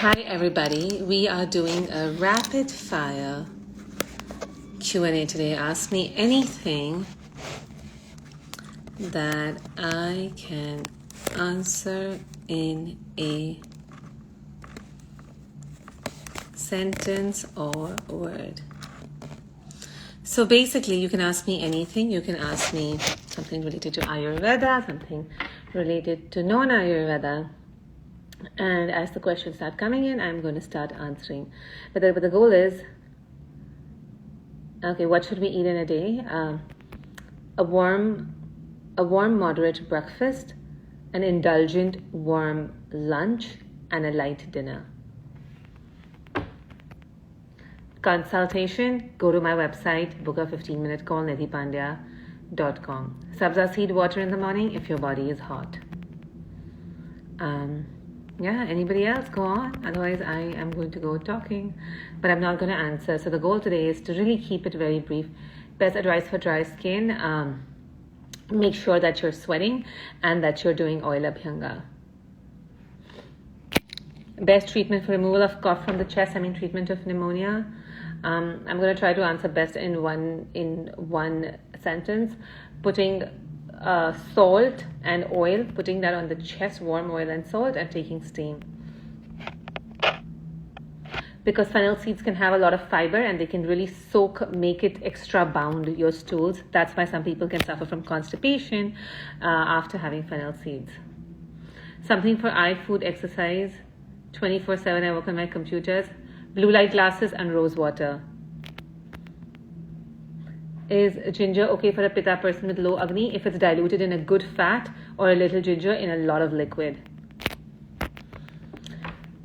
Hi everybody, we are doing a rapid fire Q&A today. Ask me anything that I can answer in a sentence or word. So basically you can ask me anything. You can ask me something related to Ayurveda, something related to non-Ayurveda. And as the questions start coming in, I'm going to start answering. But the goal is, okay, what should we eat in a day? A warm, moderate breakfast, an indulgent, warm lunch, and a light dinner. Consultation, go to my website, book a 15-minute call, nidhipandia.com. Sabza seed water in the morning if your body is hot. Yeah, anybody else? Go on. Otherwise, I am going to go talking, but I'm not going to answer. So the goal today is to really keep it very brief. Best advice for dry skin. Make sure that you're sweating and that you're doing oil abhyanga. Best treatment for removal of cough from the chest. treatment of pneumonia. I'm going to try to answer best in one sentence. Putting salt and oil, putting that on the chest, warm oil and salt, and taking steam. Because fennel seeds can have a lot of fiber and they can really make it extra bound, your stools. That's why some people can suffer from constipation after having fennel seeds. Something for eye, food, exercise. 24/7 I work on my computers. Blue light glasses and rose water. Is ginger okay for a Pitta person with low Agni if it's diluted in a good fat, or a little ginger in a lot of liquid?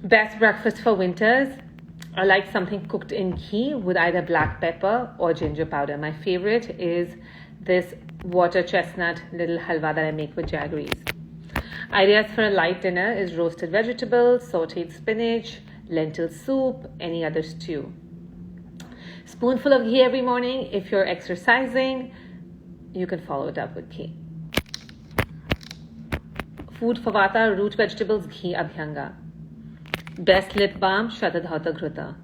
Best breakfast for winters. I like something cooked in ghee with either black pepper or ginger powder. My favorite is this water chestnut little halwa that I make with jaggeries. Ideas for a light dinner is roasted vegetables, sauteed spinach, lentil soup, any other stew. Spoonful of ghee every morning. If you're exercising, you can follow it up with ghee. Food for vata, root vegetables, ghee abhyanga. Best lip balm, Shatadhauta Ghruta.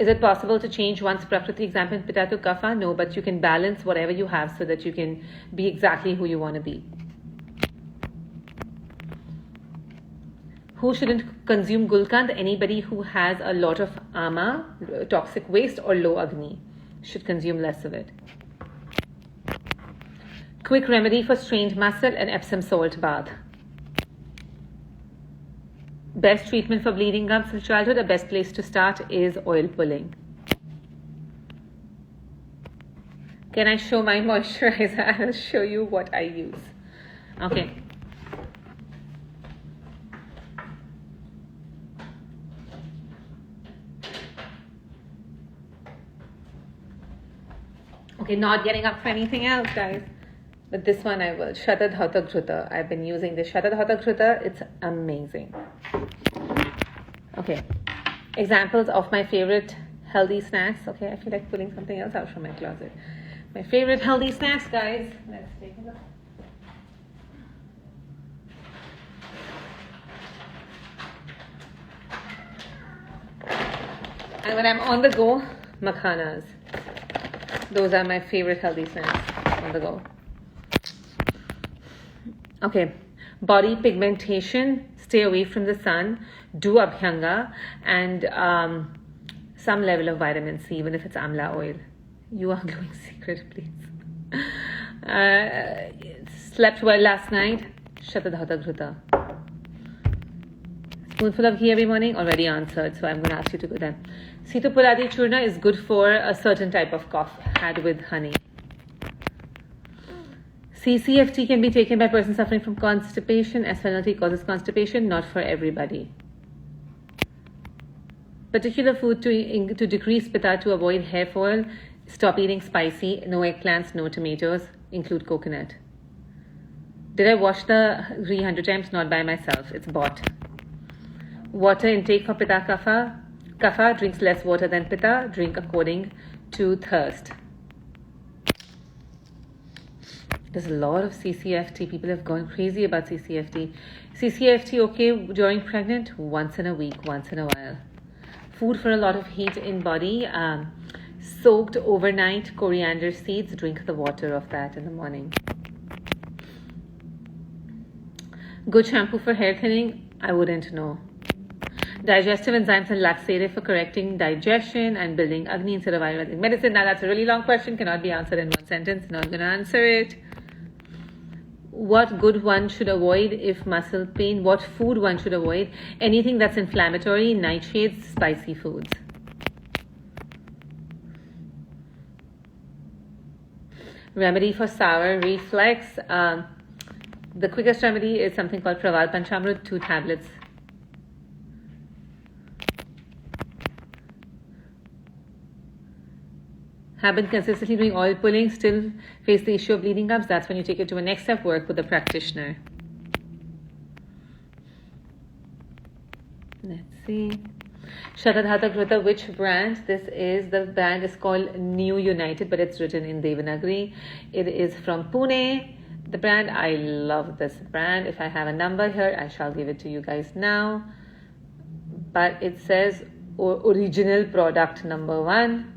Is it possible to change one's prakriti, example Pitta to Kapha? No, but you can balance whatever you have so that you can be exactly who you want to be. Who shouldn't consume gulkand? Anybody who has a lot of Amma, toxic waste, or low Agni should consume less of it. Quick remedy for strained muscle, an Epsom salt bath. Best treatment for bleeding gums in childhood, the best place to start is oil pulling. Can I show my moisturizer? I'll show you what I use. Okay. Okay, not getting up for anything else, guys. But this one I will. Shatadhauta Ghruta. I've been using this Shatadhauta Ghruta. It's amazing. Okay. Examples of my favorite healthy snacks. Okay, I feel like pulling something else out from my closet. My favorite healthy snacks, guys. Let's take a look. And when I'm on the go, makhanas. Those are my favorite healthy snacks on the go. Okay, body pigmentation, stay away from the sun, do abhyanga, and some level of vitamin C, even if it's amla oil. You are glowing secret, please. Slept well last night, Shatadhauta Ghruta. Spoonful of ghee every morning, already answered, so I'm going to ask you to go then. Situpuladi churna is good for a certain type of cough had with honey. CCFT can be taken by a person suffering from constipation, as fennel tea causes constipation, not for everybody. Particular food to decrease Pitta, to avoid hair fall, stop eating spicy, no eggplants, no tomatoes, include coconut. Did I wash the ghee 100 times? Not by myself, it's bought. Water intake for Pitta Kapha. Kapha drinks less water than Pitta, drink according to thirst. There's a lot of CCFT. People have gone crazy about CCFT. CCFT, okay, during pregnant, once in a week, once in a while. Food for a lot of heat in body. Soaked overnight coriander seeds. Drink the water of that in the morning. Good shampoo for hair thinning? I wouldn't know. Digestive enzymes and laxative for correcting digestion and building Agni instead of Ayurvedic medicine. Now that's a really long question, cannot be answered in one sentence. Not going to answer it. What good one should avoid if muscle pain? What food one should avoid? Anything that's inflammatory, nightshades, spicy foods. Remedy for sour reflux. The quickest remedy is something called Praval Panchamrut, 2 tablets. Have been consistently doing oil pulling, still face the issue of bleeding gums. That's when you take it to a next step, work with a practitioner. Let's see. Shatadhata Gruta, which brand? The brand is called New United, but it's written in Devanagari. It is from Pune. The brand, I love this brand. If I have a number here, I shall give it to you guys now. But it says original product number 1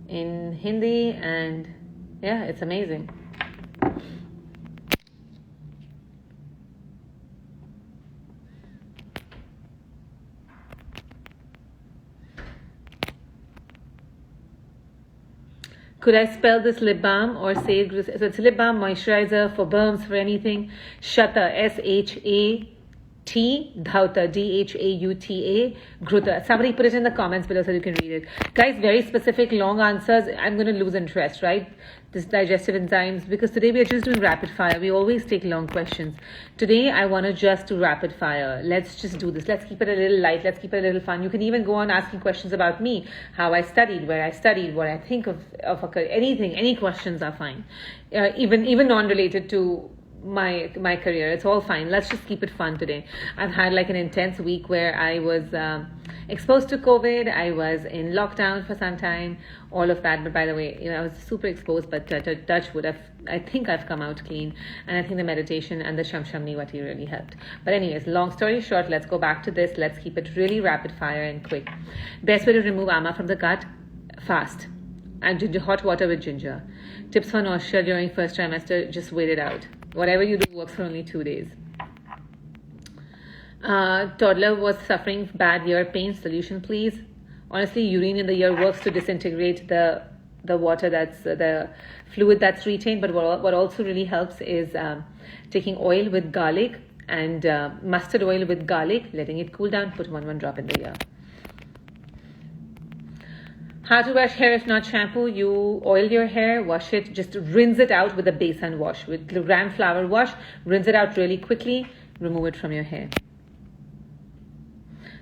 in Hindi, and yeah, it's amazing. Could I spell this lip balm or say it? So it's lip balm moisturizer for burns, for anything. Shata, S-H-A-T, Dhauta, D-H-A-U-T-A, Gruta. Somebody put it in the comments below so you can read it. Guys, very specific, long answers. I'm going to lose interest, right? This digestive enzymes, because today we are just doing rapid fire. We always take long questions. Today, I want to just do rapid fire. Let's just do this. Let's keep it a little light. Let's keep it a little fun. You can even go on asking questions about me, how I studied, where I studied, what I think of anything. Any questions are fine. Even non-related to my career, it's all fine. Let's just keep it fun today. I've had like an intense week where I was exposed to COVID. I was in lockdown for some time, all of that. But by the way, I was super exposed, but touch wood, I think I've come out clean, and I think the meditation and the Shamshamni Vati really helped. But anyways, long story short, let's go back to this. Let's keep it really rapid fire and quick. Best way to remove Amma from the gut: fast and hot water with ginger. Tips for nausea during first trimester: just wait it out. Whatever you do works for only 2 days. Toddler was suffering bad ear pain. Solution, please. Honestly, urine in the ear works to disintegrate the water, that's the fluid that's retained. But what also really helps is taking oil with garlic and mustard oil with garlic, letting it cool down, put one drop in the ear. How to wash hair if not shampoo? You oil your hair, wash it, just rinse it out with a basin wash. With gram flour wash, rinse it out really quickly, remove it from your hair.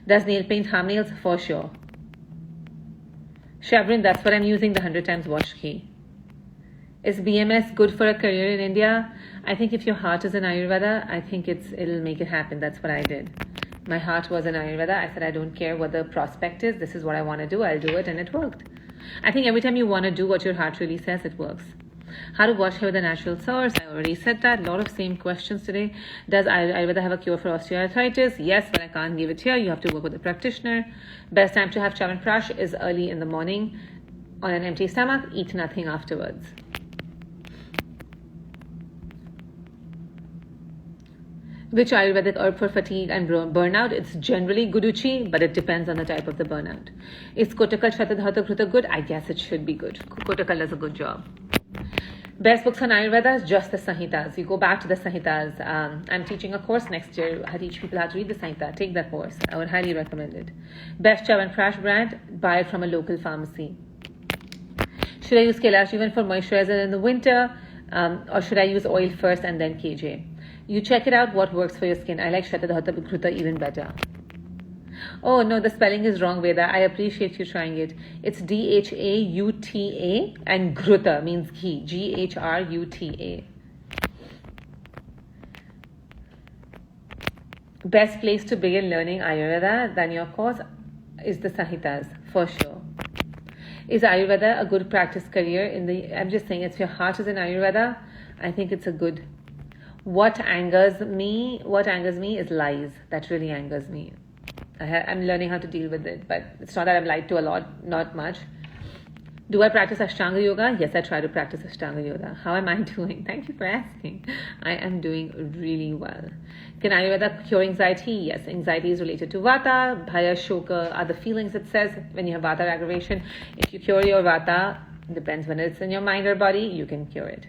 Does nail paint harm nails? For sure. Shavrin, that's what I'm using, the 100 times wash key. Is BMS good for a career in India? I think if your heart is in Ayurveda, I think it'll make it happen. That's what I did. My heart was in Ayurveda. I said, I don't care what the prospect is. This is what I want to do. I'll do it. And it worked. I think every time you want to do what your heart really says, it works. How to wash hair with a natural source? I already said that. A lot of same questions today. Does Ayurveda have a cure for osteoarthritis? Yes, but I can't give it here. You have to work with a practitioner. Best time to have Chyawanprash is early in the morning. On an empty stomach, eat nothing afterwards. Which Ayurvedic herb for fatigue and burnout? It's generally Guduchi, but it depends on the type of the burnout. Is Kotakal Shatadhata Kruta good? I guess it should be good. Kotakal does a good job. Best books on Ayurveda is just the Samhitas. You go back to the Samhitas. I'm teaching a course next year. I teach people how to read the Samhita. Take that course. I would highly recommend it. Best Chyawanprash brand? Buy it from a local pharmacy. Should I use Kailash even for moisturizer in the winter? Or should I use oil first and then KJ? You check it out what works for your skin. I like Shatadhata Kruta even better. Oh no, the spelling is wrong, Veda. I appreciate you trying it. It's Dhauta and Gruta means ghee. Ghruta. Best place to begin learning Ayurveda than your course is the Samhitas, for sure. Is Ayurveda a good practice career? I'm just saying, if your heart is in Ayurveda, I think it's a good. What angers me is lies. That really angers me. I'm learning how to deal with it, but it's not that I've lied to a lot, not much. Do I practice Ashtanga Yoga? Yes, I try to practice Ashtanga Yoga. How am I doing? Thank you for asking. I am doing really well. Can Ayurveda cure anxiety? Yes, anxiety is related to Vata. Bhaya, Shoka are the feelings, it says, when you have Vata aggravation. If you cure your Vata, depends when it's in your mind or body, you can cure it.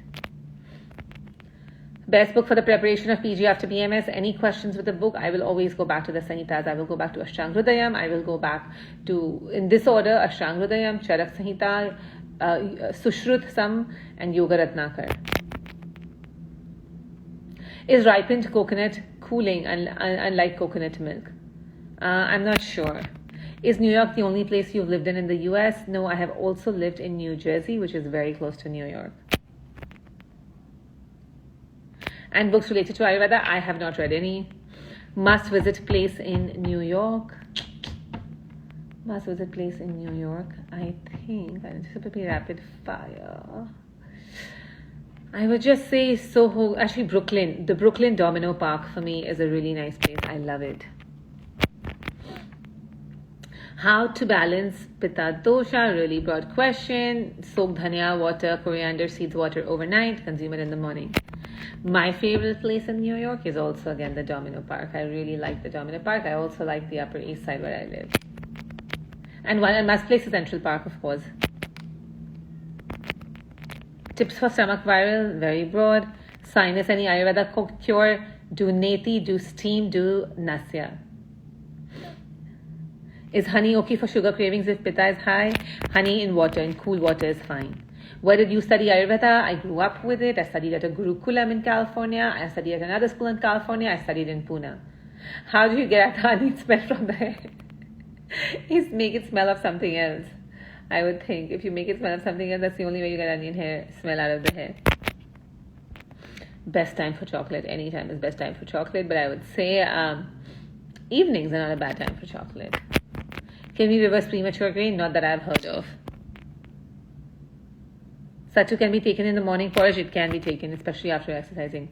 Best book for the preparation of PG after PMS. Any questions with the book? I will always go back to the Samhitas. I will go back to Ashtanga Hridayam. I will go back to, in this order, Ashtanga Hridayam, Charak Samhita, Sushrut Sam, and Yoga Ratnakar. Is ripened coconut cooling unlike coconut milk? I'm not sure. Is New York the only place you've lived in the US? No, I have also lived in New Jersey, which is very close to New York. And books related to Ayurveda, I have not read any. Must visit place in New York. Must visit place in New York. I think, this will be rapid fire. I would just say Soho, actually Brooklyn. The Brooklyn Domino Park for me is a really nice place. I love it. How to balance Pitta dosha, really broad question. Soak dhania water, coriander seeds water overnight, consume it in the morning. My favorite place in New York is also again the Domino Park. I really like the Domino Park. I also like the Upper East Side where I live. And one must place is Central Park, of course. Tips for stomach viral, very broad. Sinus, any Ayurveda cure. Do neti, do steam, do Nausea. Is honey okay for sugar cravings if Pitta is high? Honey in water, in cool water is fine. Where did you study Ayurveda? I grew up with it. I studied at a Gurukulam in California. I studied at another school in California. I studied in Pune. How do you get the honey smell from the hair? Is make it smell of something else. I would think if you make it smell of something else, that's the only way you get onion hair smell out of the hair. Best time for chocolate. Any time is best time for chocolate, but I would say evenings are not a bad time for chocolate. Can we reverse premature grain? Not that I've heard of. Sattu can be taken in the morning porridge. It can be taken, especially after exercising.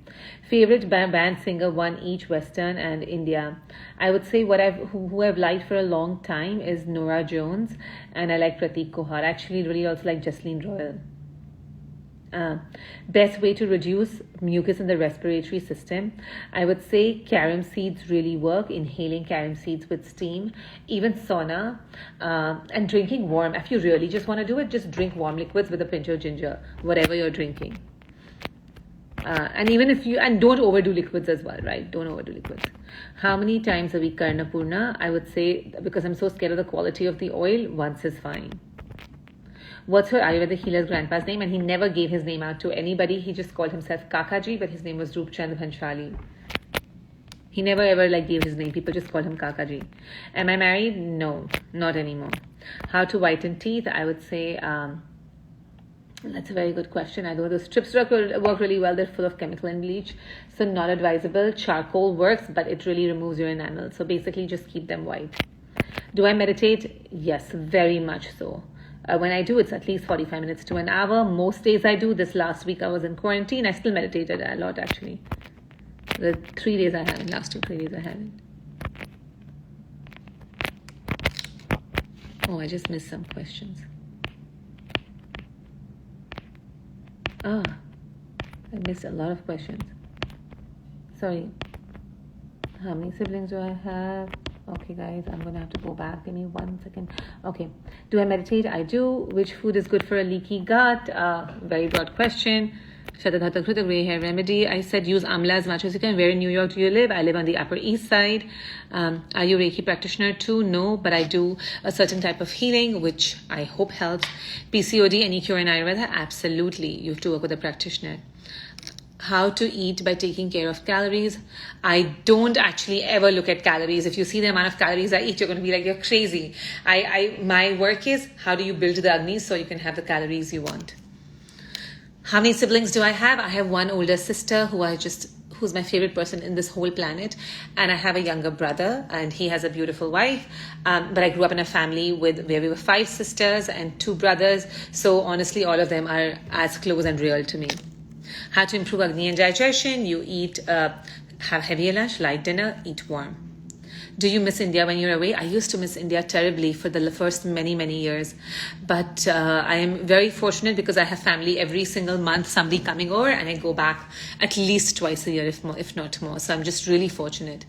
Favorite band singer, one each, Western and India. I would say who I've liked for a long time is Nora Jones, and I like Pratik Kohar. Actually, really also like Jasleen Royal. Best way to reduce mucus in the respiratory system. I would say carom seeds really work. Inhaling carom seeds with steam, even sauna, and drinking warm. If you really just want to do it, just drink warm liquids with a pinch of ginger, whatever you're drinking. And even if you, and don't overdo liquids as well, right? Don't overdo liquids. How many times a week Karnapurna? I would say, because I'm so scared of the quality of the oil, once is fine. What's her Ayurveda healer's grandpa's name? And he never gave his name out to anybody. He just called himself Kakaji, but his name was Roopchand Bhanshali. He never ever gave his name. People just called him Kakaji. Am I married? No, not anymore. How to whiten teeth? I would say, that's a very good question. I know those strips work really well. They're full of chemical and bleach, so not advisable. Charcoal works, but it really removes your enamel. So basically just keep them white. Do I meditate? Yes, very much so. When I do, it's at least 45 minutes to an hour. Most days I do. This last week I was in quarantine. I still meditated a lot, actually. The 3 days I haven't. Last 3 days I haven't. Oh, I just missed some questions. I missed a lot of questions. Sorry. How many siblings do I have? Okay, guys, I'm going to have to go back. Give me 1 second. Okay. Do I meditate? I do. Which food is good for a leaky gut? Very broad question. Shadadhata gray hair remedy. I said use Amla as much as you can. Where in New York do you live? I live on the Upper East Side. Are you a Reiki practitioner too? No, but I do a certain type of healing, which I hope helps. PCOD, any cure in Ayurveda? Absolutely. You have to work with a practitioner. How to eat by taking care of calories. I don't actually ever look at calories. If you see the amount of calories I eat, you're going to be like, you're crazy. My work is how do you build the Agni so you can have the calories you want. How many siblings do I have? I have one older sister who's my favorite person in this whole planet. And I have a younger brother and he has a beautiful wife. But I grew up in a family where we were 5 sisters and 2 brothers. So honestly, all of them are as close and real to me. How to improve Agni and digestion? You eat, have heavier lunch, light dinner, eat warm. Do you miss India when you're away? I used to miss India terribly for the first many, many years. But I am very fortunate because I have family every single month, somebody coming over, and I go back at least twice a year, if not more. So I'm just really fortunate.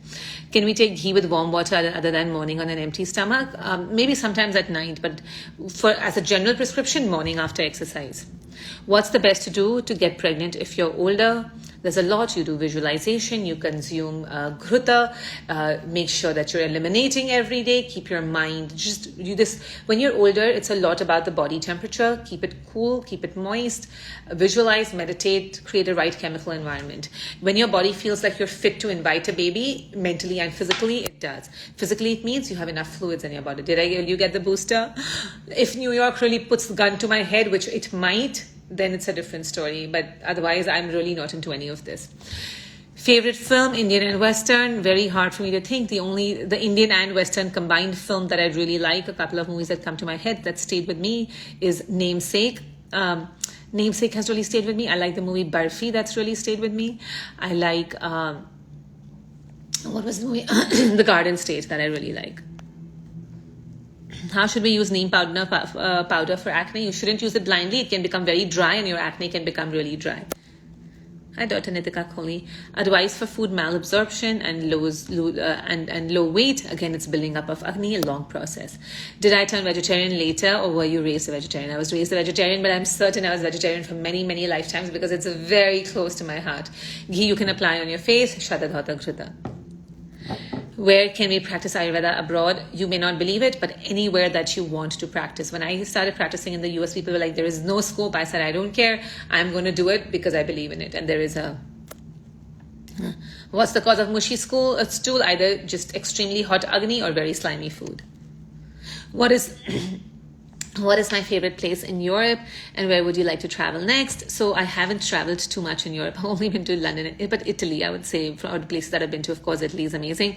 Can we take ghee with warm water other than morning on an empty stomach? Maybe sometimes at night, but as a general prescription, morning after exercise. What's the best to do to get pregnant if you're older? There's a lot. You do visualization, you consume ghruta, make sure that you're eliminating every day, keep your mind, just do this. When you're older, it's a lot about the body temperature. Keep it cool, keep it moist, visualize, meditate, create a right chemical environment. When your body feels like you're fit to invite a baby, mentally and physically, it does. Physically, it means you have enough fluids in your body. You get the booster? If New York really puts the gun to my head, which it might, then it's a different story. But otherwise, I'm really not into any of this. Favorite film, Indian and Western? Very hard for me to think. The Indian and Western combined film that I really like, a couple of movies that come to my head that stayed with me, is Namesake. Namesake has really stayed with me. I like the movie Barfi, that's really stayed with me. I like, what was the movie? The Garden State, that I really like. How should we use neem powder for acne? You shouldn't use it blindly. It can become very dry and your acne can become really dry. Hi, Dr. Nitika Kohli. Advice for food malabsorption and low weight. Again, it's building up of Agni, a long process. Did I turn vegetarian later or were you raised a vegetarian? I was raised a vegetarian, but I'm certain I was vegetarian for many, many lifetimes because it's very close to my heart. Ghee you can apply on your face. Shadadhata Ghrita. Where can we practice Ayurveda abroad? You may not believe it, but anywhere that you want to practice. When I started practicing in the US, people were like, there is no scope. I said, I don't care. I'm going to do it because I believe in it. And there is what's the cause of mushy stool? Either just extremely hot Agni or very slimy food. What is my favorite place in Europe and where would you like to travel next? So I haven't traveled too much in Europe. I've only been to London, but Italy, I would say, for the places that I've been to, of course, Italy is amazing.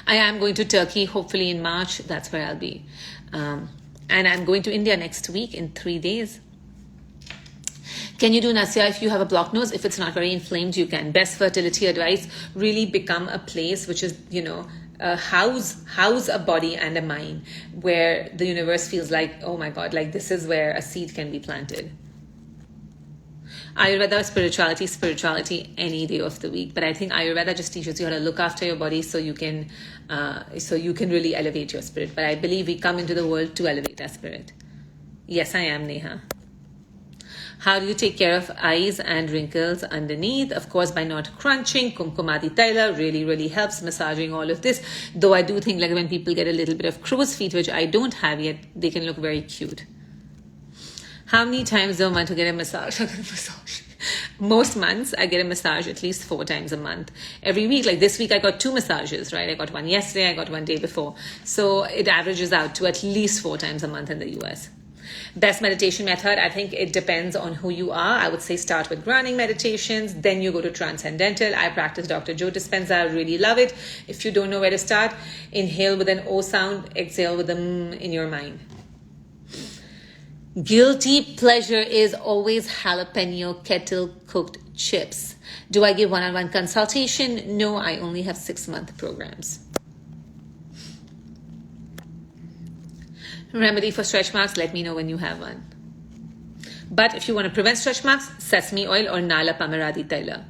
I am going to Turkey, hopefully in March. That's where I'll be. And I'm going to India next week in 3 days. Can you do Nausea if you have a blocked nose? If it's not very inflamed, you can. Best fertility advice, really become a place which is, house a body and a mind where the universe feels like, oh my God, like this is where a seed can be planted. Ayurveda, spirituality any day of the week. But I think Ayurveda just teaches you how to look after your body so you can really elevate your spirit. But I believe we come into the world to elevate our spirit. Yes, I am, Neha. How do you take care of eyes and wrinkles underneath? Of course, by not crunching. Kumkumadi Taila really, really helps, massaging all of this. Though I do think like when people get a little bit of crow's feet, which I don't have yet, they can look very cute. How many times do I want to get a massage? Most months, I get a massage at least 4 times a month. Every week, like this week, I got 2 massages, right? I got one yesterday, I got one day before. So it averages out to at least 4 times a month in the US. Best meditation method, I think it depends on who you are. I would say start with grounding meditations, then you go to transcendental. I practice Dr. Joe Dispenza. I really love it. If you don't know where to start, inhale with an O sound, exhale with a M in your mind. Guilty pleasure is always jalapeno kettle cooked chips. Do I give one-on-one consultation? No, I only have 6-month programs. Remedy for stretch marks, let me know when you have one. But if you want to prevent stretch marks, sesame oil or Nala Pamaradi Taila.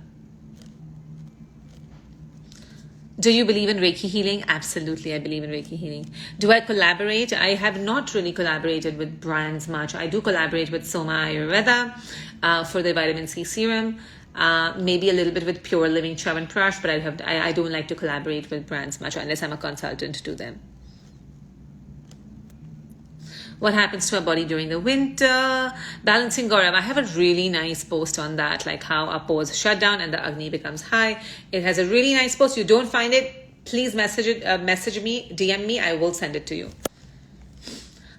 Do you believe in Reiki healing? Absolutely, I believe in Reiki healing. Do I collaborate? I have not really collaborated with brands much. I do collaborate with Soma Ayurveda for the vitamin C serum. Maybe a little bit with Pure Living Chyawanprash, but I don't like to collaborate with brands much unless I'm a consultant to them. What happens to our body during the winter? Balancing Gaurav. I have a really nice post on that, like how our pores shut down and the Agni becomes high. It has a really nice post. You don't find it, please message me, DM me. I will send it to you.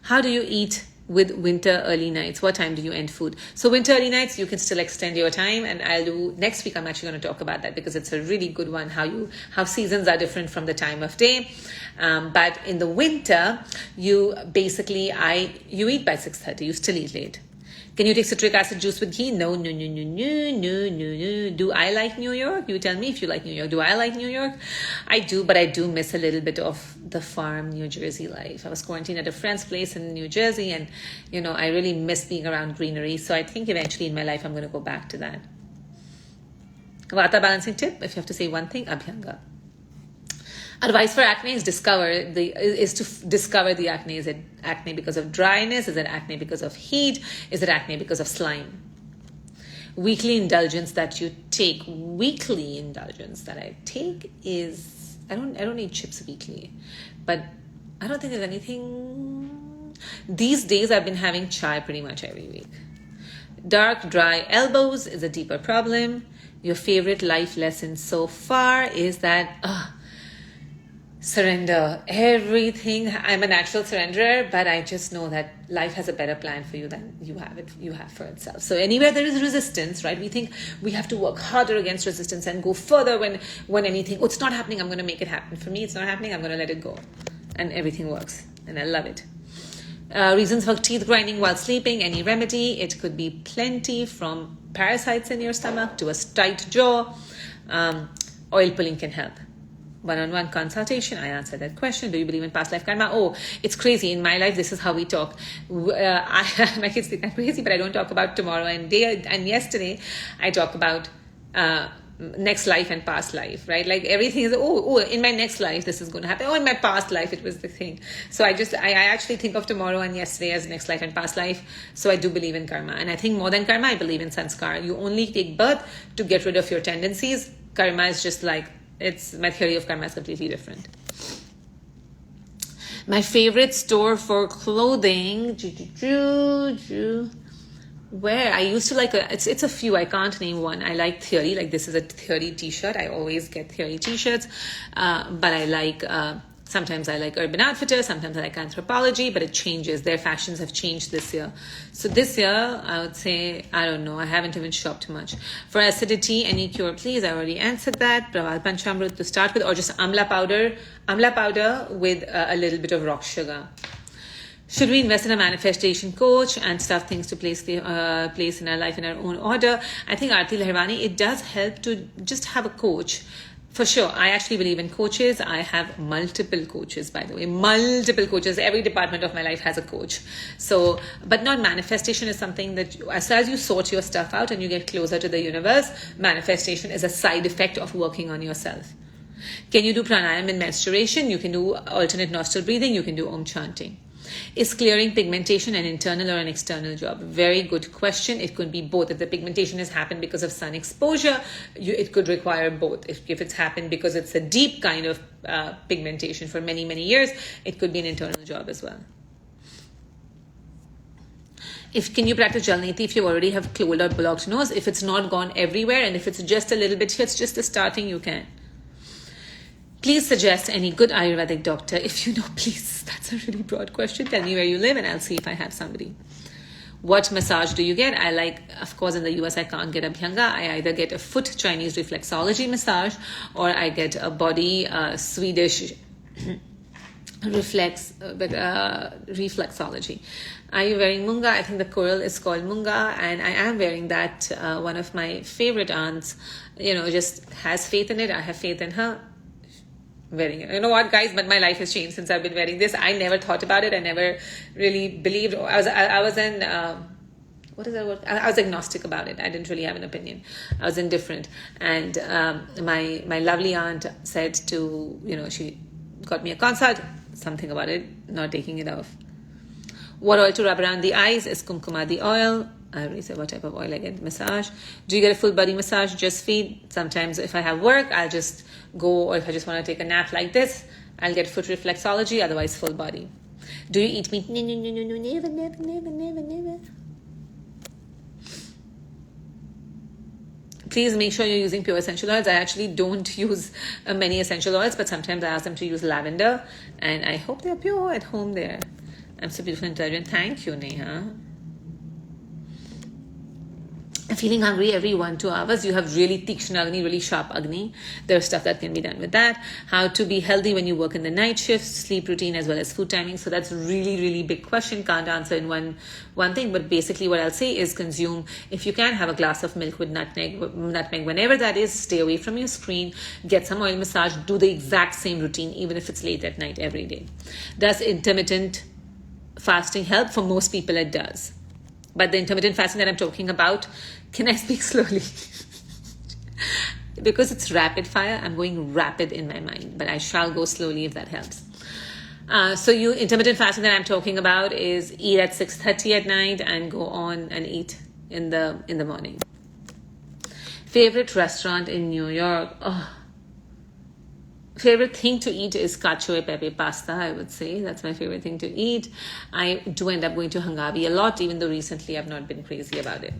How do you eat with winter early nights? What time do you end food? So winter early nights, you can still extend your time, and I'll do next week. I'm actually going to talk about that because it's a really good one. How seasons are different from the time of day. But in the winter, you eat by 6:30. You still eat late. Can you take citric acid juice with ghee? No. Do I like New York? You tell me if you like New York. Do I like New York? I do, but I do miss a little bit of the farm New Jersey life. I was quarantined at a friend's place in New Jersey, and I really miss being around greenery. So I think eventually in my life I'm going to go back to that. Vata balancing tip, if you have to say one thing, Abhyanga. Advice for acne is to discover the acne. Is it acne because of dryness? Is it acne because of heat? Is it acne because of slime? Weekly indulgence that you take. Weekly indulgence that I take is I don't eat chips weekly, but I don't think there's anything. These days I've been having chai pretty much every week. Dark, dry elbows is a deeper problem. Your favorite life lesson so far is that surrender everything. I'm a natural surrenderer, but I just know that life has a better plan for you than you have for itself. So anywhere there is resistance, right? We think we have to work harder against resistance and go further when anything, it's not happening, I'm going to make it happen. For me, it's not happening, I'm going to let it go. And everything works. And I love it. Reasons for teeth grinding while sleeping, any remedy. It could be plenty, from parasites in your stomach to a tight jaw. Oil pulling can help. One-on-one consultation, I answered that question. Do you believe in past life karma? Oh, it's crazy. In my life, this is how we talk. My kids think I'm crazy, but I don't talk about tomorrow and day and yesterday. I talk about next life and past life, right? Like everything is, in my next life, this is going to happen. Oh, in my past life, it was the thing. So I actually think of tomorrow and yesterday as next life and past life. So I do believe in karma. And I think more than karma, I believe in sanskar. You only take birth to get rid of your tendencies. Karma is just like, my theory of karma is completely different. My favorite store for clothing, where I used to like it's a few, I can't name one. I like Theory, like this is a Theory t-shirt. I always get Theory t-shirts, but I like sometimes I like Urban Outfitters, sometimes I like Anthropology, but it changes. Their fashions have changed this year. So this year, I would say, I don't know, I haven't even shopped much. For acidity, any cure, please? I already answered that. Praval Panchamrut to start with, or just Amla powder with a little bit of rock sugar. Should we invest in a manifestation coach and stuff things to place in our life in our own order? I think Aarti Laharwani, it does help to just have a coach. For sure, I actually believe in coaches. I have multiple coaches, by the way, multiple coaches. Every department of my life has a coach. So, but not manifestation is something that as you sort your stuff out and you get closer to the universe, manifestation is a side effect of working on yourself. Can you do pranayama in menstruation? You can do alternate nostril breathing. You can do Om chanting. Is clearing pigmentation an internal or an external job? Very good question. It could be both. If the pigmentation has happened because of sun exposure, it could require both. If it's happened because it's a deep kind of pigmentation for many, many years, it could be an internal job as well. Can you practice Jalneti if you already have clogged or blocked nose? If it's not gone everywhere and if it's just a little bit here, it's just the starting, you can. Please suggest any good Ayurvedic doctor. If you know, please. That's a really broad question. Tell me where you live and I'll see if I have somebody. What massage do you get? I like, of course, in the US, I can't get Abhyanga. I either get a foot Chinese reflexology massage or I get a body Swedish reflexology. Are you wearing Munga? I think the coral is called Munga, and I am wearing that. One of my favorite aunts, just has faith in it. I have faith in her. Wearing it. You know what, guys? But my life has changed since I've been wearing this. I never thought about it. I never really believed. I was in what is that word? I was agnostic about it. I didn't really have an opinion. I was indifferent. And my lovely aunt said she got me a consult. Something about it, not taking it off. What oil to rub around the eyes is Kumkumadi oil. I already said what type of oil I get. Massage. Do you get a full body massage? Just feet. Sometimes if I have work, I'll just go, or if I just want to take a nap like this, I'll get foot reflexology, otherwise full body. Do you eat meat? No, never. Please make sure you're using pure essential oils. I actually don't use many essential oils, but sometimes I ask them to use lavender, and I hope they're pure at home there. I'm so beautiful and intelligent. Thank you, Neha. feeling hungry every 1-2 hours, you have really Tikshna Agni, really sharp Agni. There's stuff that can be done with that. How to be healthy when you work in the night shifts, sleep routine as well as food timing. So that's really big question. Can't answer in one thing, but basically what I'll say is consume, if you can, have a glass of milk with nutmeg whenever that is. Stay away from your screen, get some oil massage, do the exact same routine even if it's late at night every day. Does intermittent fasting help? For most people it does. But the intermittent fasting that I'm talking about, can I speak slowly? Because it's rapid fire, I'm going rapid in my mind, but I shall go slowly if that helps. So intermittent fasting that I'm talking about is eat at 6:30 at night and go on and eat in the morning. Favorite restaurant in New York? Favorite thing to eat is cacio e pepe pasta, I would say. That's my favorite thing to eat. I do end up going to Hangavi a lot, even though recently I've not been crazy about it.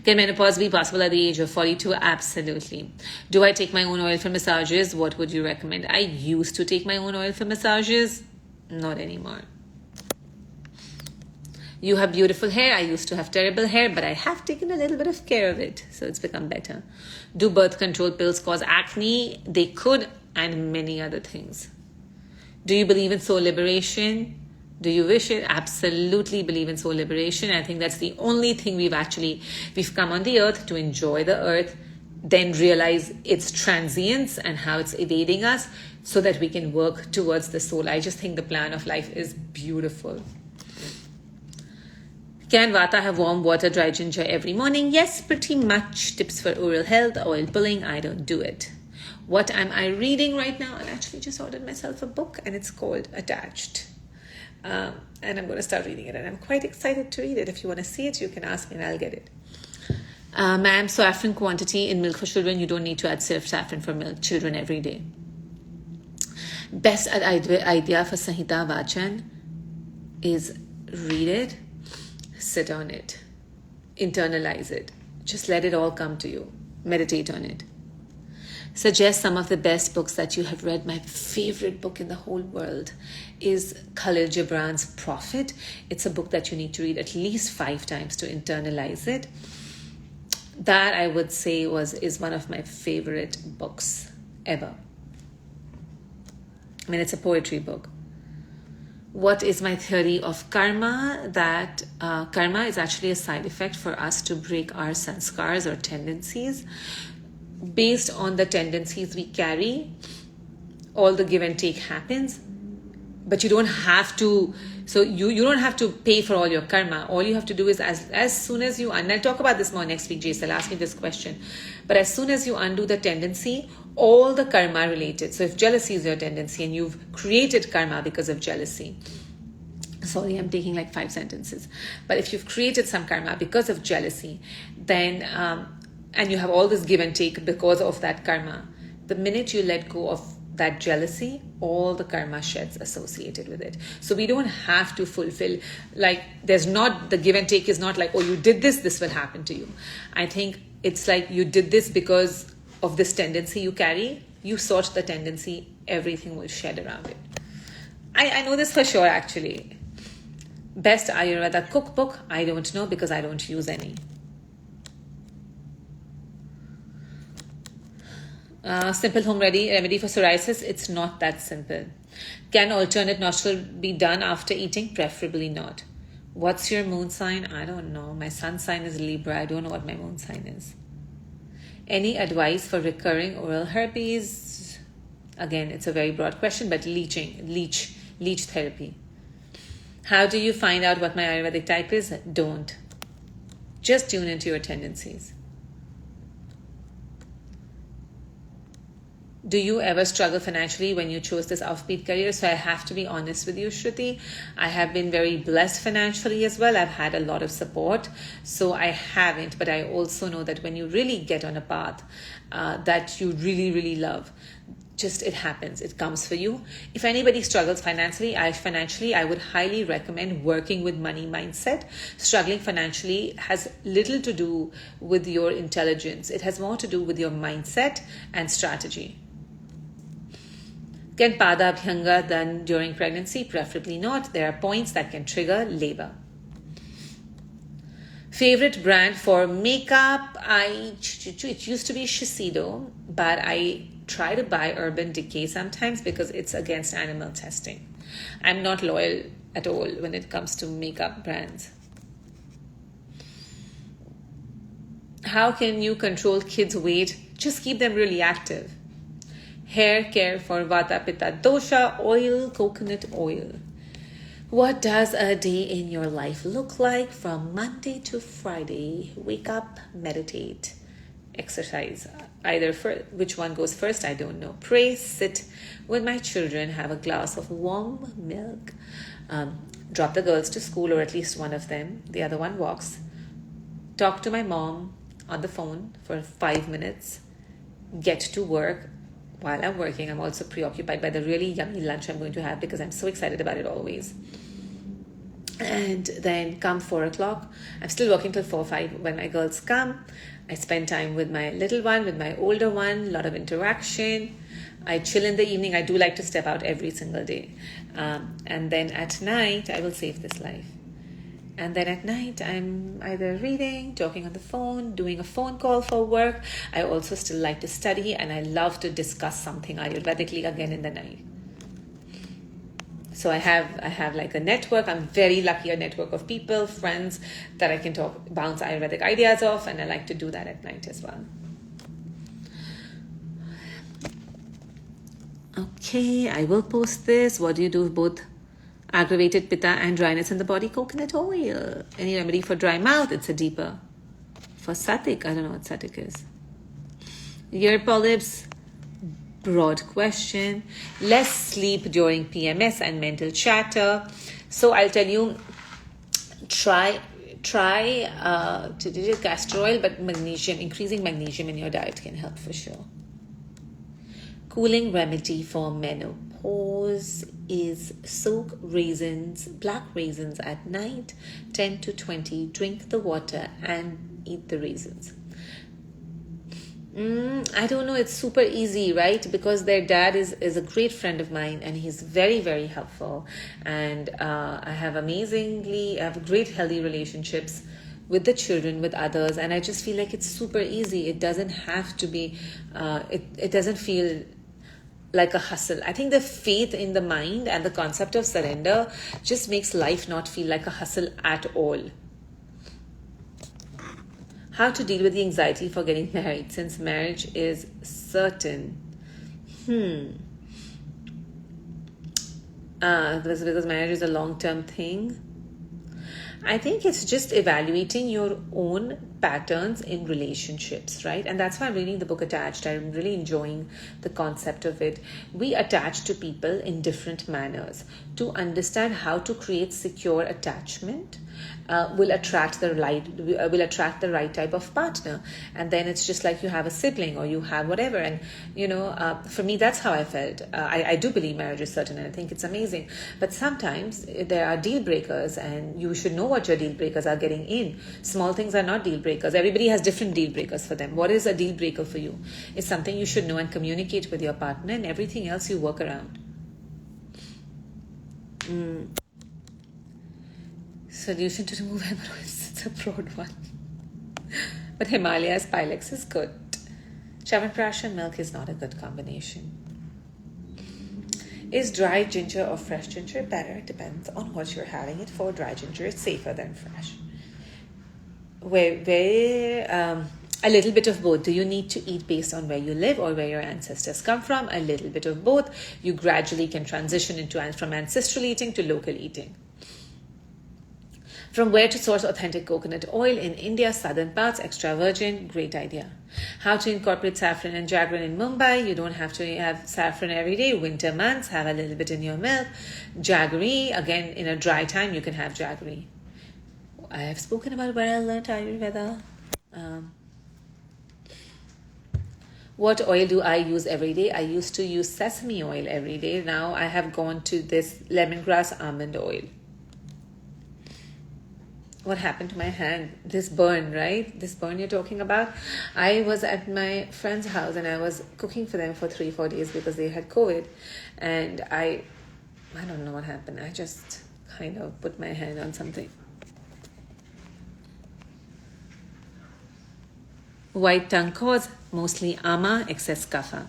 Can menopause be possible at the age of 42? Absolutely. Do I take my own oil for massages? What would you recommend? I used to take my own oil for massages. Not anymore. You have beautiful hair. I used to have terrible hair, but I have taken a little bit of care of it, so it's become better. Do birth control pills cause acne? They could, and many other things. Do you believe in soul liberation? Do you wish it? Absolutely believe in soul liberation. I think that's the only thing we've come on the earth to enjoy the earth, then realize its transience and how it's evading us so that we can work towards the soul. I just think the plan of life is beautiful. Can Vata have warm water, dry ginger every morning? Yes, pretty much. Tips for oral health, oil pulling, I don't do it. What am I reading right now? I actually just ordered myself a book and it's called Attached. And I'm going to start reading it and I'm quite excited to read it. If you want to see it, you can ask me and I'll get it. Ma'am, saffron quantity in milk for children. You don't need to add saffron for milk children every day. Best idea for Sanhita Vachan is read it, sit on it, internalize it. Just let it all come to you. Meditate on it. Suggest some of the best books that you have read. My favorite book in the whole world is Khalil Gibran's Prophet. It's a book that you need to read at least 5 times to internalize it. That I would say is one of my favorite books ever. I mean, it's a poetry book. What is my theory of karma? That karma is actually a side effect for us to break our sanskars or tendencies. Based on the tendencies we carry, all the give and take happens, but you don't have to. So you don't have to pay for all your karma. All you have to do is as soon as you, and I'll talk about this more next week, Jason, ask me this question. But as soon as you undo the tendency, all the karma related. So if jealousy is your tendency and you've created karma because of jealousy. Sorry, I'm taking like 5 sentences. But if you've created some karma because of jealousy, then and you have all this give and take because of that karma, the minute you let go of that jealousy, all the karma sheds associated with it. So we don't have to fulfill, like there's not, the give and take is not like, oh, you did this will happen to you. I think it's like you did this because of this tendency you carry, you sort the tendency, everything will shed around it. I know this for sure actually. Best Ayurveda cookbook, I don't know because I don't use any. Simple home remedy for psoriasis, it's not that simple. Can alternate nostril be done after eating? Preferably not. What's your moon sign? I don't know. My sun sign is Libra. I don't know what my moon sign is. Any advice for recurring oral herpes? Again, it's a very broad question, but leech therapy. How do you find out what my Ayurvedic type is? Don't. Just tune into your tendencies. Do you ever struggle financially when you chose this offbeat career? So I have to be honest with you, Shruti. I have been very blessed financially as well. I've had a lot of support. So I haven't. But I also know that when you really get on a path that you really, really love, just it happens. It comes for you. If anybody struggles financially, I would highly recommend working with money mindset. Struggling financially has little to do with your intelligence. It has more to do with your mindset and strategy. Can Pada Abhyanga done during pregnancy? Preferably not. There are points that can trigger labor. Favorite brand for makeup, it used to be Shiseido, but I try to buy Urban Decay sometimes because it's against animal testing. I'm not loyal at all when it comes to makeup brands. How can you control kids' weight? Just keep them really active. Hair care for Vata, Pitta, Dosha, oil, coconut oil. What does a day in your life look like from Monday to Friday? Wake up, meditate, exercise. Either which one goes first, I don't know. Pray, sit with my children, have a glass of warm milk, drop the girls to school, or at least one of them. The other one walks. Talk to my mom on the phone for 5 minutes. Get to work. While I'm working, I'm also preoccupied by the really yummy lunch I'm going to have because I'm so excited about it always. And then come 4 o'clock, I'm still working till 4 or 5 when my girls come. I spend time with my little one, with my older one, a lot of interaction. I chill in the evening. I do like to step out every single day. And then at night, I will save this life. And then at night, I'm either reading, talking on the phone, doing a phone call for work. I also still like to study, and I love to discuss something Ayurvedically again in the night. So I have like a network. I'm very lucky, a network of people, friends that I can bounce Ayurvedic ideas off, and I like to do that at night as well. Okay, I will post this. What do you do with both aggravated pitta and dryness in the body? Coconut oil. Any remedy for dry mouth? It's a deeper. For satik, I don't know what satik is. Ear polyps, broad question. Less sleep during PMS and mental chatter. So I'll tell you, try to do castor oil, but magnesium, increasing magnesium in your diet can help for sure. Cooling remedy for menopause is soak raisins, black raisins at night, 10 to 20, drink the water and eat the raisins. I don't know, it's super easy, right? Because their dad is a great friend of mine, and he's very, very helpful. And I have great healthy relationships with the children, with others, and I just feel like it's super easy. It doesn't have to be, it doesn't feel like a hustle. I think the faith in the mind and the concept of surrender just makes life not feel like a hustle at all. How to deal with the anxiety for getting married since marriage is certain. Because marriage is a long-term thing. I think it's just evaluating your own patterns in relationships, right? And that's why I'm reading the book Attached. I'm really enjoying the concept of it. We attach to people in different manners. To understand how to create secure attachment will attract the right type of partner. And then it's just like you have a sibling or you have whatever. And for me, that's how I felt. I do believe marriage is certain, and I think it's amazing. But sometimes there are deal breakers, and you should know what your deal breakers are getting in. Small things are not deal breakers. Everybody has different deal breakers for them. What is a deal breaker for you? It's something you should know and communicate with your partner, and everything else you work around. Solution to remove hemorrhoids. It's a broad one. But Himalayas Pilex is good. Chyawanprash and milk is not a good combination. Is dry ginger or fresh ginger better? Depends on what you're having it for. Dry ginger is safer than fresh. A little bit of both. Do you need to eat based on where you live or where your ancestors come from? A little bit of both. You gradually can transition from ancestral eating to local eating. From where to source authentic coconut oil? In India, southern parts, extra virgin, great idea. How to incorporate saffron and jaggery in Mumbai? You don't have to have saffron every day. Winter months, have a little bit in your milk. Jaggery, again, in a dry time, you can have jaggery. I have spoken about where I learned Ayurveda. What oil do I use every day? I used to use sesame oil every day. Now I have gone to this lemongrass almond oil. What happened to my hand? This burn, right? This burn you're talking about. I was at my friend's house and I was cooking for them for 3-4 days because they had COVID. And I don't know what happened. I just kind of put my hand on something. White tongue cause, mostly ama, excess kapha.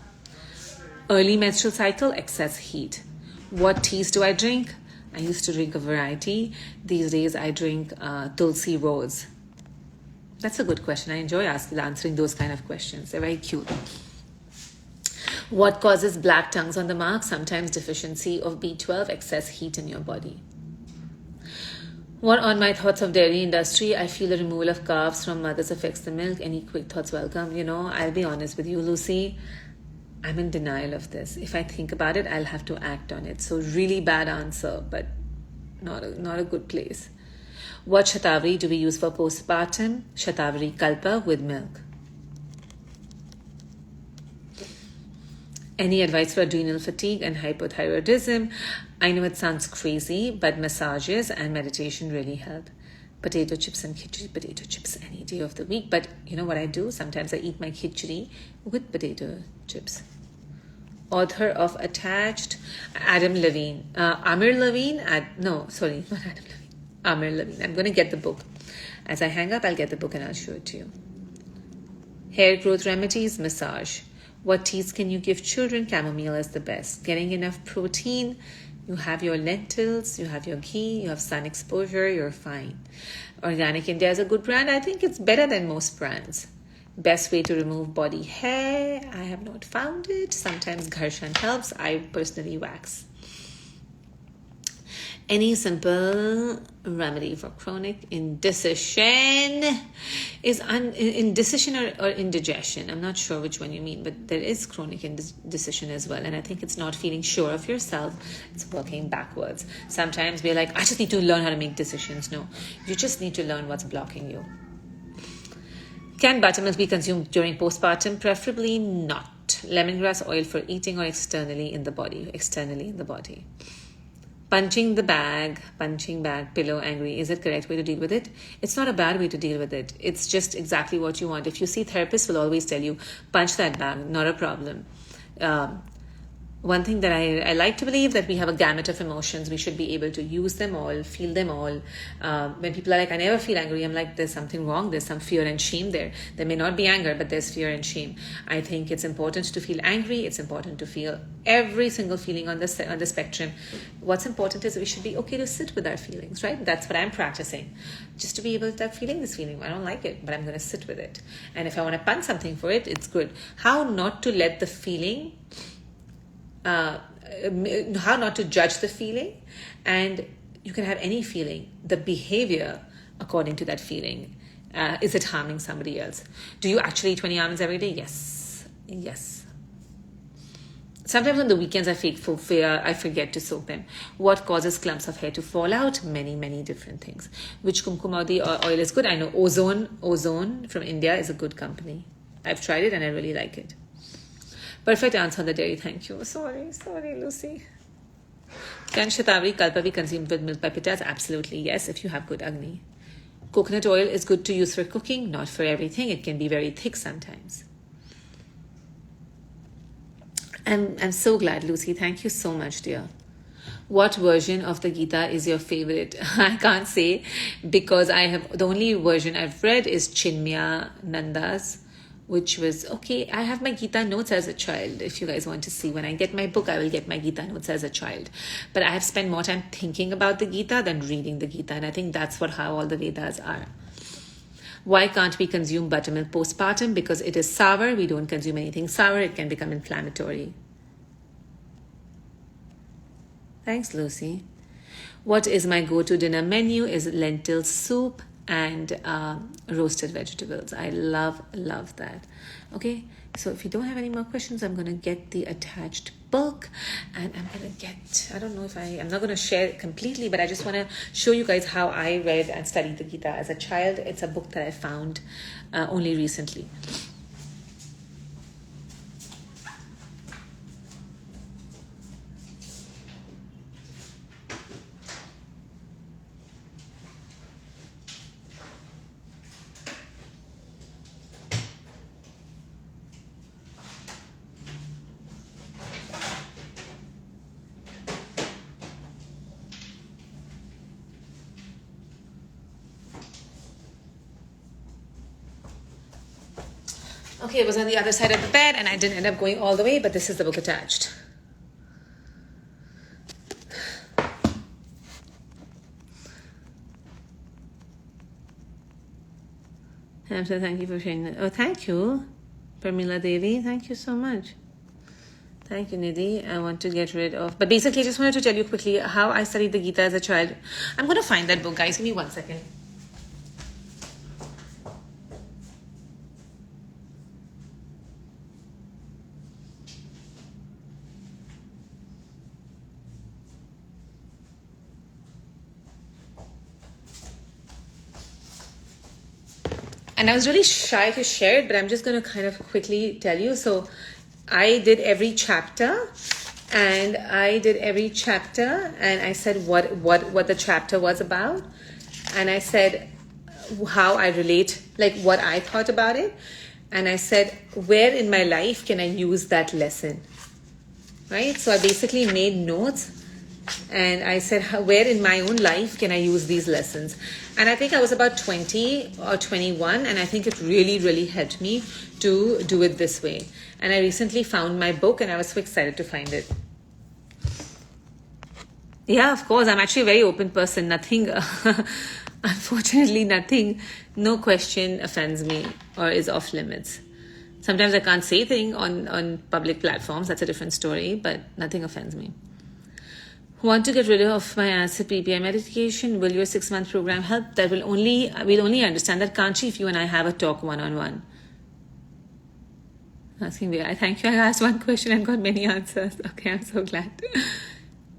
Early menstrual cycle, excess heat. What teas do I drink? I used to drink a variety. These days I drink tulsi rose. That's a good question. I enjoy answering those kind of questions. They're very cute. What causes black tongues on the mark? Sometimes deficiency of B12, excess heat in your body. What on my thoughts of dairy industry? I feel the removal of carbs from mothers affects the milk. Any quick thoughts welcome. I'll be honest with you, Lucy. I'm in denial of this. If I think about it, I'll have to act on it. So really bad answer, but not a good place. What Shatavari do we use for postpartum? Shatavari Kalpa with milk. Any advice for adrenal fatigue and hypothyroidism? I know it sounds crazy, but massages and meditation really help. Potato chips and khichdi, potato chips any day of the week. But you know what I do? Sometimes I eat my khichdi with potato chips. Author of Attached, Amir Levine. Not Adam Levine. Amir Levine. I'm going to get the book. As I hang up, I'll get the book and I'll show it to you. Hair growth remedies, massage. What teas can you give children? Chamomile is the best. Getting enough protein. You have your lentils, you have your ghee, you have sun exposure, you're fine. Organic India is a good brand. I think it's better than most brands. Best way to remove body hair. I have not found it. Sometimes Gharshan helps. I personally wax. Any simple remedy for chronic indecision is indecision or indigestion. I'm not sure which one you mean, but there is chronic indecision as well. And I think it's not feeling sure of yourself. It's working backwards. Sometimes we're like, I just need to learn how to make decisions. No, you just need to learn what's blocking you. Can buttermilk be consumed during postpartum? Preferably not. Lemongrass oil for eating or externally in the body. Punching bag, pillow, angry. Is it correct way to deal with it? It's not a bad way to deal with it. It's just exactly what you want. If you see, therapists will always tell you, punch that bag, not a problem. One thing that I like to believe that we have a gamut of emotions. We should be able to use them all, feel them all. When people are like, I never feel angry, I'm like, there's something wrong. There's some fear and shame there. There may not be anger, but there's fear and shame. I think it's important to feel angry. It's important to feel every single feeling on the spectrum. What's important is we should be okay to sit with our feelings, right? That's what I'm practicing. Just to be able to start feeling this feeling. I don't like it, but I'm going to sit with it. And if I want to punch something for it, it's good. How not to let the feeling... how not to judge the feeling, and you can have any feeling. The behavior according to that feeling, is it harming somebody else? Do you actually eat 20 almonds every day? Yes. Sometimes on the weekends I forget to soak them. What causes clumps of hair to fall out? Many different things. Which kumkumadi oil is good? I know Ozone from India is a good company. I've tried it and I really like it. Perfect answer on the dairy, thank you. Sorry, Lucy. Can Shatavari Kalpa be consumed with milk by Pittas? Absolutely, yes, if you have good Agni. Coconut oil is good to use for cooking, not for everything. It can be very thick sometimes. I'm so glad, Lucy. Thank you so much, dear. What version of the Gita is your favorite? I can't say, because the only version I've read is Chinmaya Nanda's, which was okay. I have my Gita notes as a child. If you guys want to see, when I get my book, I will get my Gita notes as a child. But I have spent more time thinking about the Gita than reading the Gita. And I think that's how all the Vedas are. Why can't we consume buttermilk postpartum? Because it is sour. We don't consume anything sour. It can become inflammatory. Thanks, Lucy. What is my go-to dinner menu? Is lentil soup and roasted vegetables. I love that. Okay, so if you don't have any more questions, I'm going to get the attached book, and I'm going to get, I'm not going to share it completely, but I just want to show you guys how I read and studied the Gita as a child. It's a book that I found only recently. Okay, it was on the other side of the bed and I didn't end up going all the way, but this is the book attached. Hamza, thank you for sharing that. Oh, thank you, Pramila Devi. Thank you so much. Thank you, Nidhi. I want to get rid of... But basically, I just wanted to tell you quickly how I studied the Gita as a child. I'm going to find that book, guys. Give me 1 second. And I was really shy to share it, but I'm just going to kind of quickly tell you. So I did every chapter and I said what the chapter was about. And I said how I relate, like what I thought about it. And I said, where in my life can I use that lesson? Right? So I basically made notes. And I said, where in my own life can I use these lessons? And I think I was about 20 or 21. And I think it really, really helped me to do it this way. And I recently found my book and I was so excited to find it. Yeah, of course. I'm actually a very open person. Nothing, unfortunately, nothing, no question offends me or is off limits. Sometimes I can't say things on public platforms. That's a different story, but nothing offends me. Want to get rid of my acid PPI medication? Will your 6-month program help? That we'll only understand that, Kanchi, if you and I have a talk one-on-one. Asking me, I thank you. I asked one question and got many answers. Okay, I'm so glad.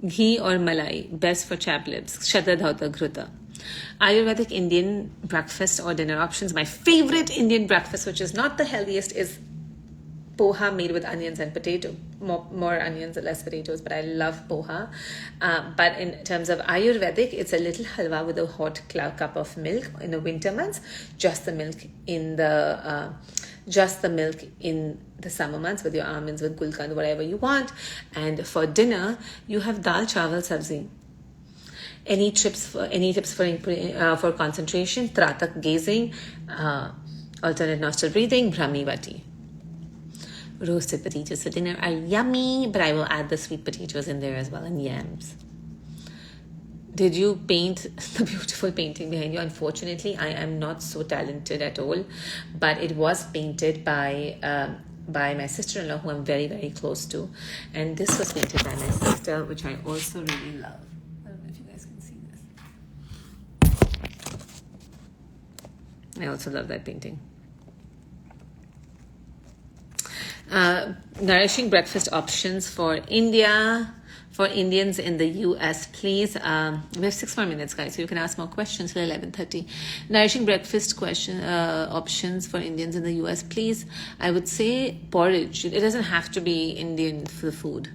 Ghee or malai, best for chapped lips. Shadadhauta Ghruta. Ayurvedic Indian breakfast or dinner options. My favorite Indian breakfast, which is not the healthiest, is poha made with onions and potato. More onions and less potatoes, but I love poha. But in terms of Ayurvedic, it's a little halwa with a hot cup of milk in the winter months, just the milk in the summer months with your almonds, with gulkand, whatever you want. And for dinner, you have dal chawal sabzi. Any tips for concentration? Tratak gazing, alternate nostril breathing, Brahmi Vati. Roasted potatoes for dinner are yummy, but I will add the sweet potatoes in there as well, and yams. Did you paint the beautiful painting behind you? Unfortunately, I am not so talented at all, but it was painted by my sister-in-law, who I'm very, very close to. And this was painted by my sister, which I also really love. I don't know if you guys can see this. I also love that painting. Nourishing breakfast options for India, for Indians in the US, please. We have 6 more minutes, guys, so you can ask more questions till 11:30. Nourishing breakfast options for Indians in the US, please. I would say porridge. It doesn't have to be Indian for the food.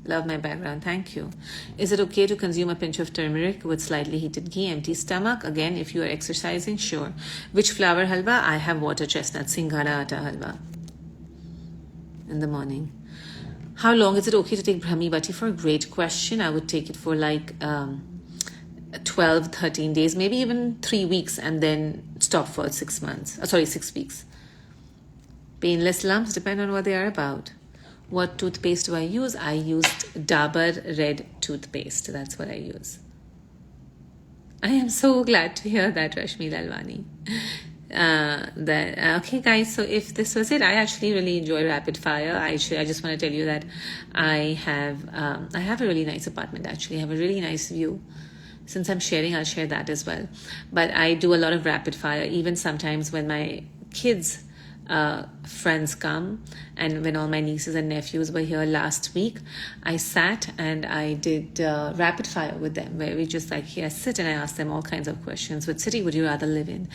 Love my background, thank you. Is it okay to consume a pinch of turmeric with slightly heated ghee, empty stomach? Again, if you are exercising, sure. Which flour halwa? I have water chestnut, Singhara atta halwa in the morning. How long is it okay to take Brahmi Vati for? Great question. I would take it for like 12, 13 days, maybe even 3 weeks, and then stop for 6 weeks. Painless lumps depend on what they are about. What toothpaste do I use? I used Dabur Red toothpaste. That's what I use. I am so glad to hear that, Rashmi Lalwani. Okay, guys, so if this was it, I actually really enjoy rapid fire. I just want to tell you that I have a really nice apartment. Actually, I have a really nice view. Since I'm sharing, I'll share that as well. But I do a lot of rapid fire, even sometimes when my kids friends come, and when all my nieces and nephews were here last week, I sat and I did rapid fire with them, where we just sit and I asked them all kinds of questions. What city would you rather live in?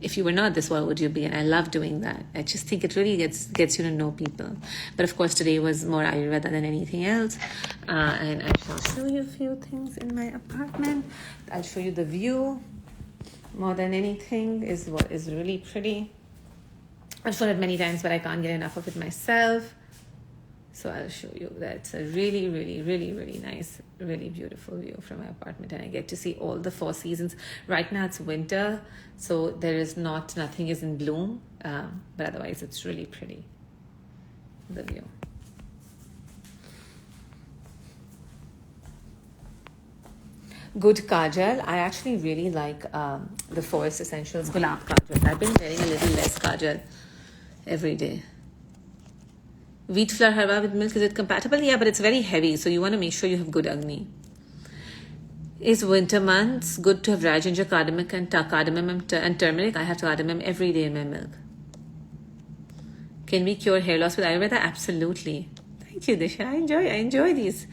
If you were not this, what would you be? And I love doing that. I just think it really gets you to know people. But of course, today was more Ayurveda than anything else. And I shall show you a few things in my apartment. I'll show you the view more than anything is what is really pretty. I've shown it many times, but I can't get enough of it myself. So I'll show you that. It's a really, really, really, really nice, really beautiful view from my apartment. And I get to see all the 4 seasons. Right now it's winter, so there is nothing is in bloom. But otherwise, it's really pretty, the view. Good kajal. I actually really like the Forest Essentials Gulab Kajal. I've been wearing a little less kajal every day. Wheat flour halwa with milk, is it compatible? Yeah, but it's very heavy, so you want to make sure you have good Agni. Is winter months good to have dry ginger, cardamom, and turmeric? I have cardamom every day in my milk. Can we cure hair loss with Ayurveda? Absolutely. Thank you, Disha. I enjoy these.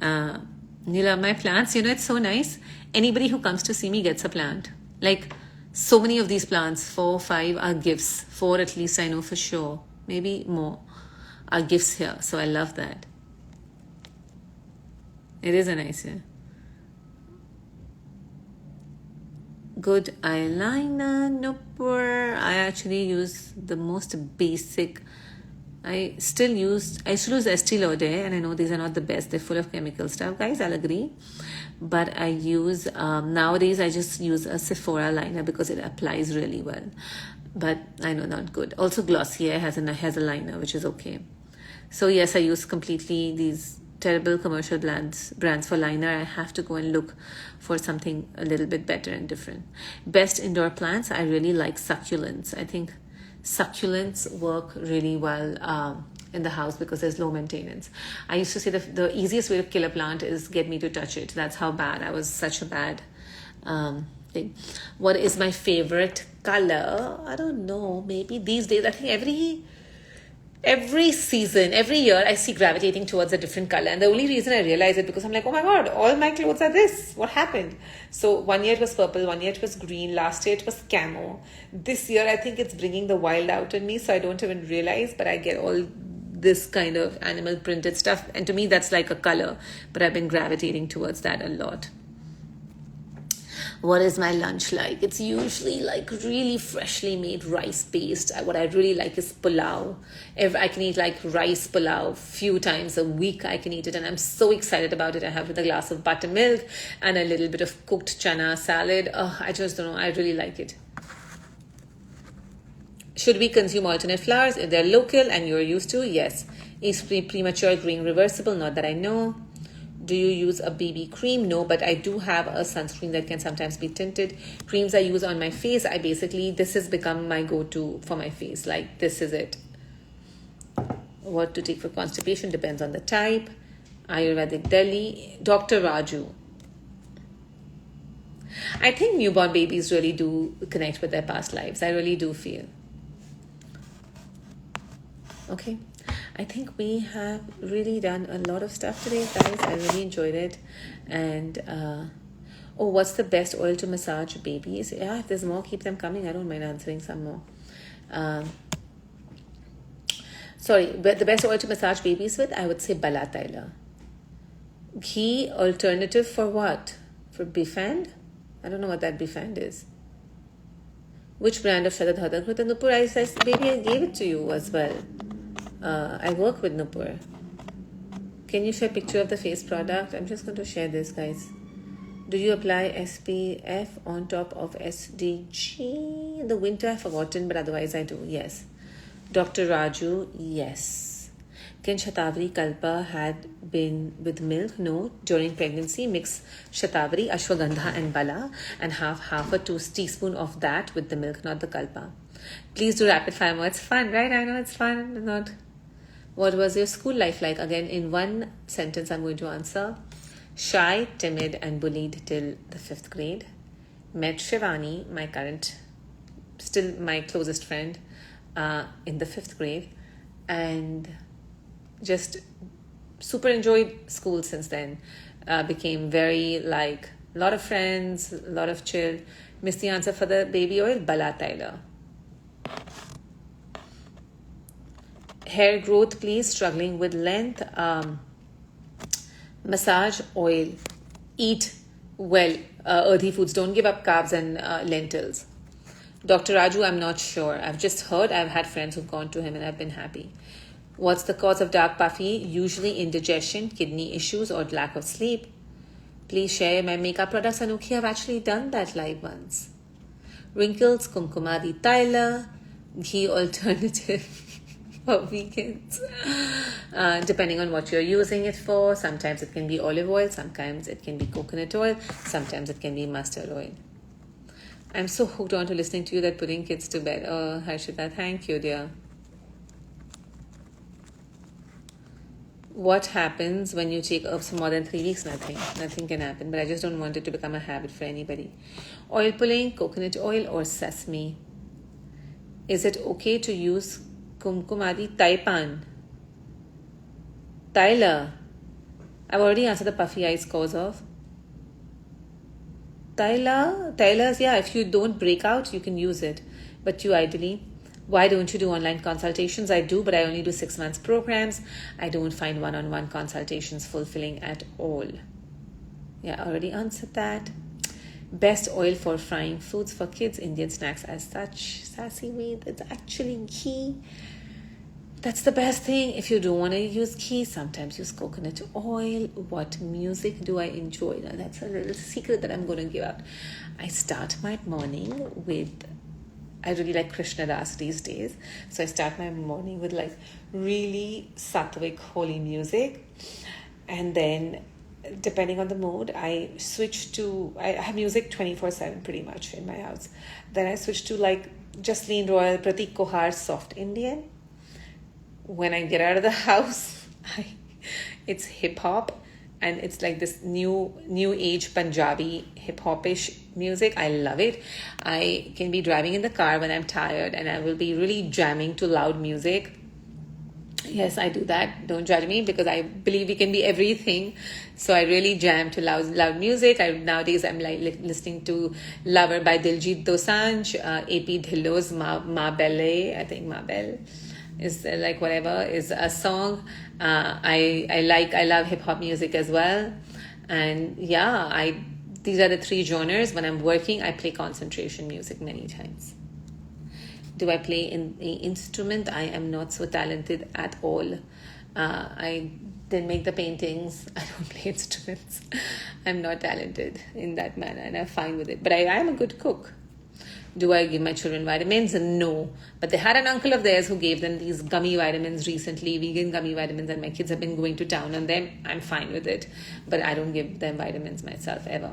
You love my plants. You know, it's so nice. Anybody who comes to see me gets a plant. Like, so many of these plants, 4, 5 are gifts. 4 at least I know for sure. Maybe more are gifts here. So I love that. It is a nice year. Good eyeliner, Nupur. I actually use the most basic. I still use Estee Lauder, and I know these are not the best. They're full of chemical stuff, guys. I'll agree. But I use, nowadays I just use a Sephora liner because it applies really well. But I know not good. Also Glossier has a liner, which is okay. So yes, I use completely these terrible commercial brands for liner. I have to go and look for something a little bit better and different. Best indoor plants, I really like succulents. I think succulents work really well in the house because there's low maintenance. I used to say the easiest way to kill a plant is get me to touch it. That's how bad. I was such a bad thing. What is my favorite color? I don't know. Maybe these days, I think every season, every year, I see gravitating towards a different color. And the only reason I realize it because I'm like, oh my God, all my clothes are this. What happened? So one year it was purple, one year it was green, last year it was camo. This year, I think it's bringing the wild out in me, so I don't even realize, but I get all this kind of animal printed stuff. And to me, that's like a color, but I've been gravitating towards that a lot. What is my lunch like? It's usually like really freshly made rice based. What I really like is pulao. I can eat like rice pulao few times a week. I can eat it, and I'm so excited about it. I have with a glass of buttermilk and a little bit of cooked chana salad. Oh, I just don't know. I really like it. Should we consume alternate flours if they're local and you're used to? Yes. Is premature green reversible? Not that I know. Do you use a BB cream? No, but I do have a sunscreen that can sometimes be tinted. Creams I use on my face, this has become my go-to for my face. Like, this is it. What to take for constipation depends on the type. Ayurvedic Delhi. Dr. Raju. I think newborn babies really do connect with their past lives. I really do feel. Okay. I think we have really done a lot of stuff today, guys. I really enjoyed it. And, what's the best oil to massage babies? Yeah, if there's more, keep them coming. I don't mind answering some more. But the best oil to massage babies with, I would say Bala Taila. Ghee alternative for what? For Befand? I don't know what that Befand is. Which brand of Shadad Hadakruta? Nupur, baby, I gave it to you as well. I work with Nupur. Can you share a picture of the face product? I'm just going to share this, guys. Do you apply SPF on top of SDG? In the winter, I've forgotten, but otherwise I do, yes. Dr. Raju, yes. Can Shatavari Kalpa had been with milk? No. During pregnancy, mix Shatavari, Ashwagandha and Bala and have half a teaspoon of that with the milk, not the Kalpa. Please do rapid fire more. It's fun, right? I know it's fun. Not. What was your school life like? Again, in one sentence, I'm going to answer. Shy, timid, and bullied till the 5th grade. Met Shivani, still my closest friend, in the 5th grade. And just super enjoyed school since then. Became very a lot of friends, a lot of chill. Missed the answer for the baby oil, Bala Tyler. Hair growth, please. Struggling with length. Massage oil. Eat well. Earthy foods. Don't give up carbs and lentils. Dr. Raju, I'm not sure. I've just heard. I've had friends who've gone to him and I've been happy. What's the cause of dark puffy? Usually indigestion, kidney issues, or lack of sleep. Please share my makeup products. Anuki, I've actually done that live once. Wrinkles, Kumkumadi Tyler. ghee alternative for vegans, depending on what you're using it for. Sometimes it can be olive oil, sometimes it can be coconut oil, sometimes it can be mustard oil. I'm so hooked on to listening to you that putting kids to bed. Oh, Harshita, thank you, dear. What happens when you take herbs for more than 3 weeks? Nothing can happen, but I just don't want it to become a habit for anybody. Oil pulling, coconut oil or sesame. Is it okay to use kumkumadi taipan? Tyler. I've already answered the puffy eyes cause of. Tyler's, yeah, if you don't break out, you can use it. But you ideally, why don't you do online consultations? I do, but I only do 6 months programs. I don't find one-on-one consultations fulfilling at all. Yeah, I already answered that. Best oil for frying foods for kids, Indian snacks as such. Sassy weed, it's actually ghee. That's the best thing. If you don't want to use ghee, sometimes use coconut oil. What music do I enjoy? Now, that's a little secret that I'm going to give out. I start my morning with, I really like Krishna Das these days. So I start my morning with like really sattvic, holy music. And then depending on the mood, I switch to, I have music 24/7 pretty much in my house. Then I switch to like Jasleen Royal, Pratik Kohar, soft Indian. When I get out of the house, it's hip hop, and it's like this new age Punjabi hip hop-ish music. I love it. I can be driving in the car when I'm tired, and I will be really jamming to loud music. Yes, I do that. Don't judge me, because I believe we can be everything. So I really jam to loud music. Nowadays I'm like listening to Lover by Diljit Dosanjh, AP Dhillon's Ma Belle, I think Ma Belle is like whatever is a song. I love hip hop music as well. And yeah, these are the 3 genres. When I'm working, I play concentration music many times. Do I play an instrument? I am not so talented at all. I didn't make the paintings. I don't play instruments. I'm not talented in that manner, and I'm fine with it. But I am a good cook. Do I give my children vitamins? No. But they had an uncle of theirs who gave them these gummy vitamins recently, vegan gummy vitamins, and my kids have been going to town on them. I'm fine with it. But I don't give them vitamins myself ever.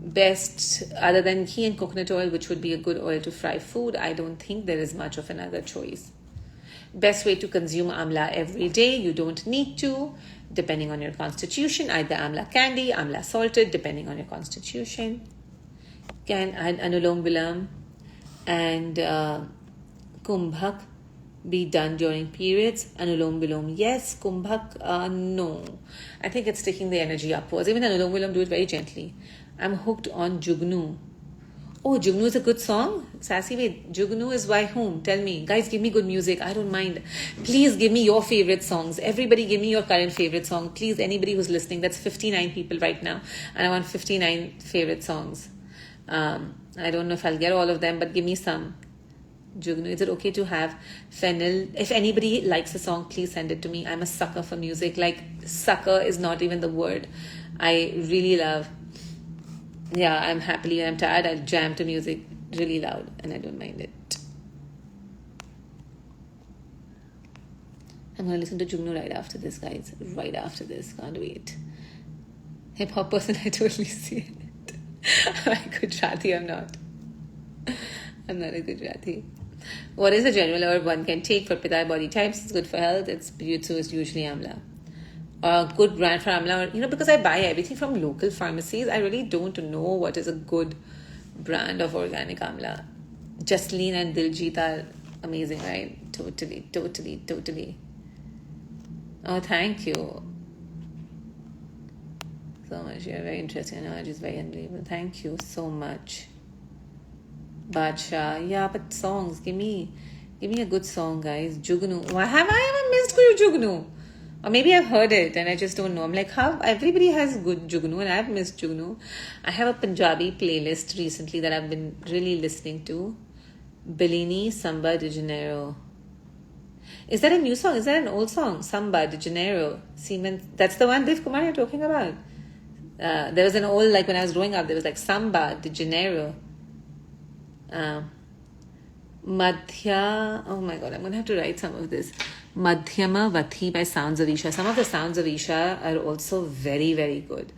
Best, other than ghee and coconut oil, which would be a good oil to fry food, I don't think there is much of another choice. Best way to consume amla every day. You don't need to, depending on your constitution. Either amla candy, amla salted, depending on your constitution. Can Anulom Vilam and Kumbhak be done during periods? Anulom Vilom, yes. Kumbhak, no. I think it's taking the energy upwards. Even Anulom Vilom, do it very gently. I'm hooked on Jugnu. Oh, Jugnu is a good song? Sassy, wait, Jugnu is by whom? Tell me. Guys, give me good music. I don't mind. Please give me your favorite songs. Everybody give me your current favorite song. Please, anybody who's listening. That's 59 people right now. And I want 59 favorite songs. I don't know if I'll get all of them, but give me some. Jugnu, is it okay to have fennel? If anybody likes a song, please send it to me. I'm a sucker for music. Like, sucker is not even the word. I really love. Yeah, I'm tired, I'll jam to music really loud, and I don't mind it. I'm going to listen to Jugnu right after this, guys. Right after this. Can't wait. Hip hop person, I totally see it. I'm a Gujarati, I'm not. I'm not a Gujarati. What is a general herb one can take for Pitta body types? It's good for health. It's beautiful. It's usually Amla. A good brand for Amla, because I buy everything from local pharmacies. I really don't know what is a good brand of organic Amla. Jasleen and Diljit are amazing, right? Totally. Oh, thank you so much. You're very interesting. I know, just very unbelievable. Thank you so much. Badsha, yeah, but songs. Give me a good song, guys. Jugnu. Why have I ever missed Guru Jugnu? Or maybe I've heard it and I just don't know. I'm like, how everybody has good Jugnu and I've missed Jugnu. I have a Punjabi playlist recently that I've been really listening to. Bellini Samba de Janeiro. Is that a new song? Is that an old song? Samba de Janeiro. That's the one Dev Kumar you're talking about. There was an old, like when I was growing up, there was like Samba de Janeiro. Madhya, oh my god, I'm going to have to write some of this. Madhyama Vati by Sounds of Isha. Some of the Sounds of Isha are also very, very good.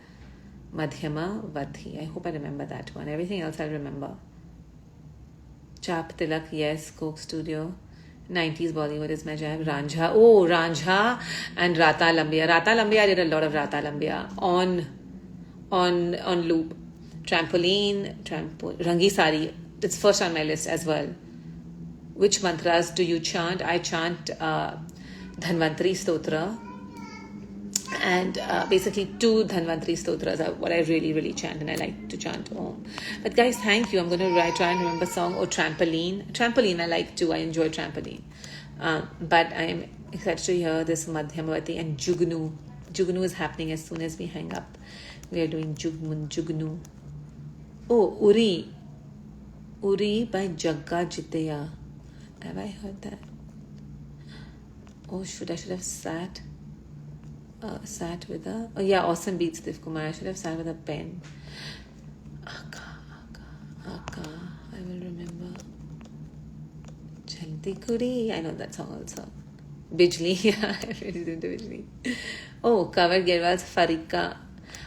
Madhyama Vati. I hope I remember that one. Everything else I'll remember. Chap Tilak, yes. Coke Studio. 90s Bollywood is my jam. Ranjha. Oh, Ranjha and Rata Lambia. Rata Lambia, I did a lot of Rata Lambia on loop. Trampoline, Rangi Sari. It's first on my list as well. Which mantras do you chant? I chant Dhanvantari Stotra. And basically 2 Dhanvantari Stotras are what I really, really chant. And I like to chant Om. But guys, thank you. I'm going to try and remember song. Oh, Trampoline. Trampoline I like too. I enjoy Trampoline. But I'm excited to hear this Madhyamavati and Jugnu. Jugnu is happening as soon as we hang up. We are doing Jugnu. Oh, Uri. Uri by Jagga Jitaya. Have I heard that? Oh, I should have sat with a... Oh yeah, awesome beats, Div Kumar. I should have sat with a pen. Akka. I will remember. Chalti Kuri. I know that song also. Bijli. Yeah, I really did Bijli. Oh, Kavar Gerwal's Farika.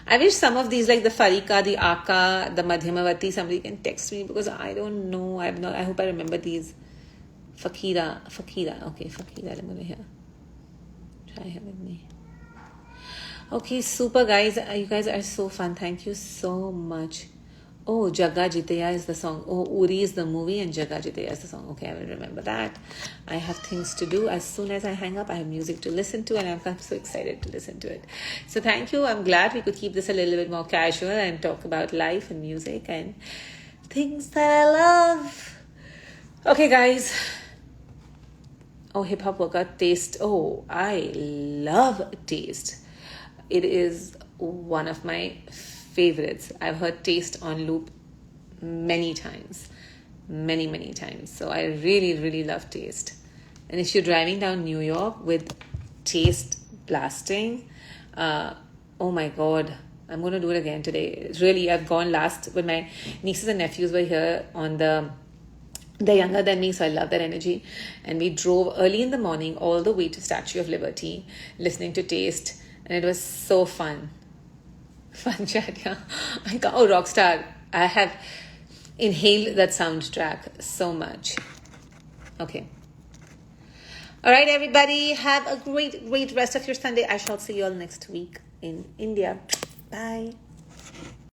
I wish some of these, like the Farika, the Akka, the Madhyamavati, somebody can text me because I don't know. I hope I remember these. Fakira. Okay, Fakira. I'm going to hear. Try here with me. Okay, super guys. You guys are so fun. Thank you so much. Oh, Jagga Jitaya is the song. Oh, Uri is the movie and Jagga Jitaya is the song. Okay, I will remember that. I have things to do. As soon as I hang up, I have music to listen to and I'm so excited to listen to it. So thank you. I'm glad we could keep this a little bit more casual and talk about life and music and things that I love. Okay, guys. Oh, hip hop workout taste. Oh, I love taste. It is one of my favorites. I've heard taste on loop many times. Many times. So I really, really love taste. And if you're driving down New York with taste blasting, oh my God, I'm going to do it again today. Really, I've gone last when my nieces and nephews were here on they're younger than me, so I love that energy. And we drove early in the morning all the way to Statue of Liberty, listening to Taste. And it was so fun. Fun chat, yeah. Oh, Rockstar. I have inhaled that soundtrack so much. Okay. All right, everybody. Have a great rest of your Sunday. I shall see you all next week in India. Bye.